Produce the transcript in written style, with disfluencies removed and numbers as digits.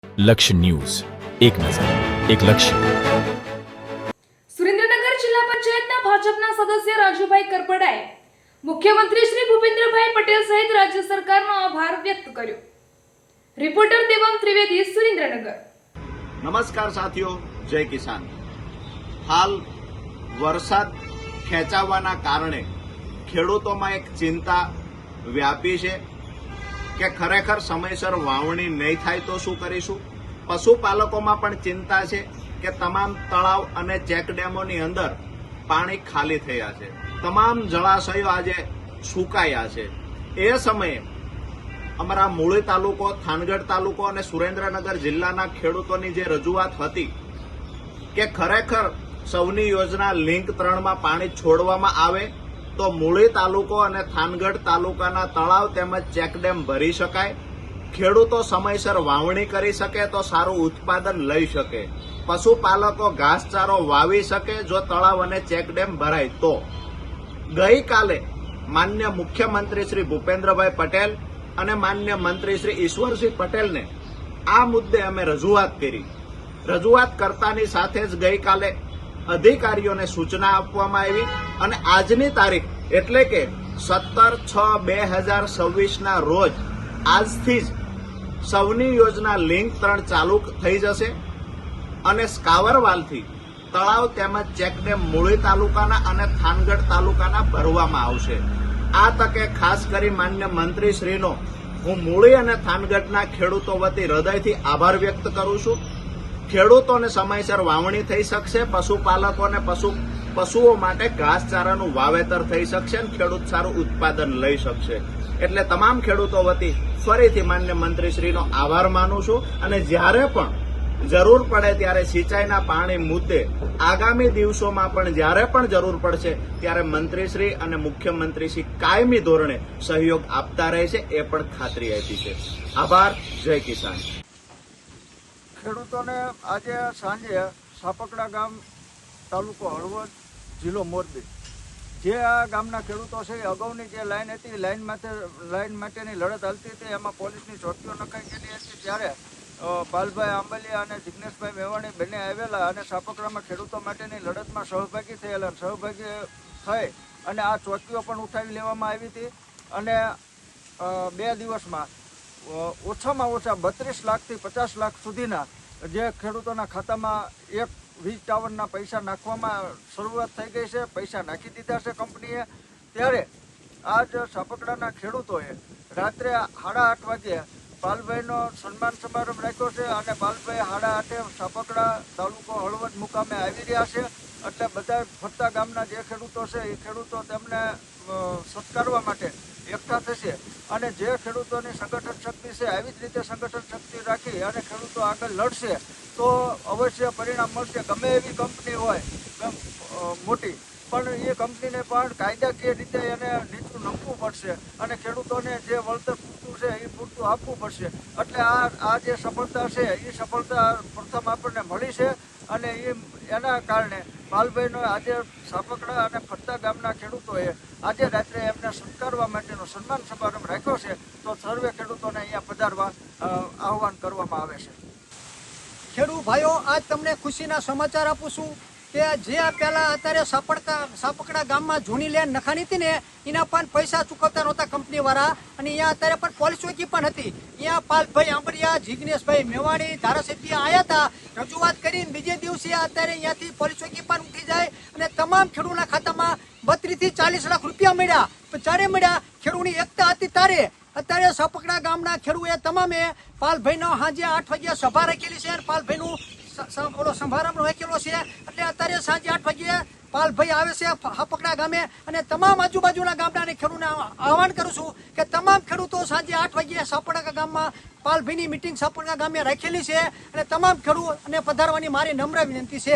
લક્ષ્ય ન્યૂઝ, એક નજર, એક લક્ષ્ય. સુરેન્દ્રનગર જિલ્લા પંચાયતના ભાજપના સદસ્ય રાજુભાઈ કરપડાએ મુખ્યમંત્રી શ્રી ભૂપેન્દ્રભાઈ પટેલ સહિત રાજ્ય સરકારનો આભાર વ્યક્ત કર્યો. રિપોર્ટર દેવમ ત્રિવેદી, સુરેન્દ્રનગર. નમસ્કાર સાથીઓ, જય કિસાન. હાલ વરસાદ ખેંચાવાના કારણે ખેડૂતોમાં એક ચિંતા વ્યાપી છે કે ખરેખર સમયસર વાવણી નહીં થાય તો શું કરીશું. પશુપાલકોમાં પણ ચિંતા છે કે તમામ તળાવ અને ચેકડેમોની અંદર પાણી ખાલી થયા છે, તમામ જળાશયો આજે સુકાયા છે. એ સમયે અમારા મૂળી તાલુકો, થાનગઢ તાલુકો અને સુરેન્દ્રનગર જિલ્લાના ખેડૂતોની જે રજૂઆત હતી કે ખરેખર સૌની યોજના લિંક 3માં પાણી છોડવામાં આવે તો મૂળી તાલુકો અને થાનગઢ તાલુકાના તળાવ તેમજ ચેકડેમ ભરી શકાય, ખેડૂતો સમયસર વાવણી કરી શકે તો સારું ઉત્પાદન લઈ શકે, પશુપાલકો ઘાસચારો વાવી શકે જો તળાવ અને ચેકડેમ ભરાય તો. ગઈકાલે માન્ય મુખ્યમંત્રી શ્રી ભૂપેન્દ્રભાઈ પટેલ અને માન્ય મંત્રી શ્રી ઈશ્વરસિંહ પટેલને આ મુદ્દે અમે રજૂઆત કરી. રજૂઆત કરતાની સાથે જ ગઈકાલે અધિકારીઓને સૂચના આપવામાં આવી અને આજની તારીખ એટલે કે 17/6/2026ના રોજ આજથી જ સૌની યોજના લિંક 3 ચાલુ થઈ જશે અને સ્કાવરવાલથી તળાવ તેમજ ચેકડેમ મૂળી તાલુકાના અને થાનગઢ તાલુકાના ભરવામાં આવશે. આ તકે ખાસ કરી માન્ય મંત્રીશ્રીનો હું મૂળી અને થાનગઢના ખેડૂતો વતી હૃદયથી આભાર વ્યક્ત કરું છું. ખેડૂતોને સમયસર વાવણી થઈ શકશે, પશુપાલકોને પશુઓ માટે ઘાસચારાનું વાવેતર થઈ શકશે અને ખેડૂત સારું ઉત્પાદન લઈ શકશે. એટલે તમામ ખેડૂતો વતી ફરીથી માન્ય મંત્રીશ્રીનો આભાર માનું છું અને જ્યારે પણ જરૂર પડે ત્યારે સિંચાઈના પાણી મુદ્દે આગામી દિવસોમાં પણ જ્યારે પણ જરૂર પડશે ત્યારે મંત્રીશ્રી અને મુખ્યમંત્રીશ્રી કાયમી ધોરણે સહયોગ આપતા રહેશે એ પણ ખાતરી આપી છે. આભાર. જય કિસાન. ખેડૂતોને આજે સાંજે સાપકડા ગામ, તાલુકો હળવદ, જિલ્લો મોરબી, જે આ ગામના ખેડૂતો છે એ અગાઉની જે લાઈન હતી લાઈન માટેની લડત હાલતી હતી, એમાં પોલીસની ચોકીઓ નખાઈ ગયેલી હતી. ત્યારે પાલભાઈ આંબલિયા અને જિગ્નેશભાઈ મેવાણી બંને આવેલા અને સાપકડામાં ખેડૂતો માટેની લડતમાં સહભાગી થયેલા. સહભાગી થઈ અને આ ચોકીઓ પણ ઉઠાવી લેવામાં આવી હતી અને 2 દિવસમાં ઓછામાં ઓછા 32 લાખથી 50 લાખ સુધીના જે ખેડૂતોના ખાતામાં એક વીજ ટાવરના પૈસા નાખવામાં શરૂઆત થઈ ગઈ છે. પૈસા નાખી દીધા છે કંપનીએ. ત્યારે આજ સાપકડાના ખેડૂતોએ રાત્રે 8:30 વાગ્યે પાલભાઈનો સન્માન સમારંભ રાખ્યો છે અને પાલભાઈ 8:30 સાપકડા તાલુકો હળવદ મુકામે આવી રહ્યા છે. એટલે બધા ફરતા ગામના જે ખેડૂતો છે એ ખેડૂતો તેમને સત્કારવા માટે એકઠા થશે અને જે ખેડૂતોની સંગઠન શક્તિ છે આવી જ રીતે સંગઠન શક્તિ રાખી અને ખેડૂતો આગળ લડશે તો અવશ્ય પરિણામ મળશે. ગમે એવી કંપની હોય મોટી, પણ એ કંપનીને પણ કાયદાકીય રીતે એને નીચું નમવું પડશે અને ખેડૂતોને જે વળતર પૂરતું છે એ પૂરતું આપવું પડશે. એટલે આ જે સફળતા છે એ સફળતા પ્રથમ આપણને મળી છે અને એના કારણે પાલભાઈનો આજે સાપકડા અને ફરતા ગામના ખેડૂતોએ આજે રાત્રે એમને સત્કારવા માટેનો સન્માન સમારંભ રાખ્યો છે. તો સર્વે ખેડૂતોને અહીંયા પધારવા આહવાન કરવામાં આવે છે. ખેડૂત ભાઈઓ, આજ તમને ખુશીના સમાચાર આપું છું કે જે પહેલા અત્યારે સાપકડા ગામમાં જૂની લેન્ડ નખાણી હતી ને એના પણ પૈસા ચૂકવતા નહોતા કંપનીવાળા અને અહીંયા અત્યારે પણ પોલીસ ચોકી પણ હતી. અહીંયા પાલભાઈ આંબરિયા, જિગ્નેશભાઈ મેવાણી ધારાસભ્ય આવ્યા હતા, રજૂઆત કરીને બીજે દિવસે અત્યારે અહીંયાથી પોલીસ ચોકી પણ ઉઠી જાય અને તમામ ખેડૂતના ખાતામાં 32 થી 40 લાખ રૂપિયા મળ્યા. ચારે મળ્યા, ખેડૂતની એકતા હતી તારે. અત્યારે સાપકડા ગામના ખેડૂએ તમામે પાલભાઈનો સાંજે 8 વાગ્યે સભા રાખેલી છે અને પાલભાઈનું સમારંભ રાખેલો છે. એટલે અત્યારે સાંજે 8 વાગ્યે પાલભાઈ આવે છે સાપકડા ગામે અને તમામ આજુબાજુના ગામડાને ખેડૂતોને આહવાન કરું છું કે તમામ ખેડૂતો સાંજે 8 વાગ્યે સાપકડા ગામમાં પાલભાઈની મિટિંગ સાપકડા ગામે રાખેલી છે અને તમામ ખેડૂત અને પધારવાની મારી નમ્ર વિનંતી છે.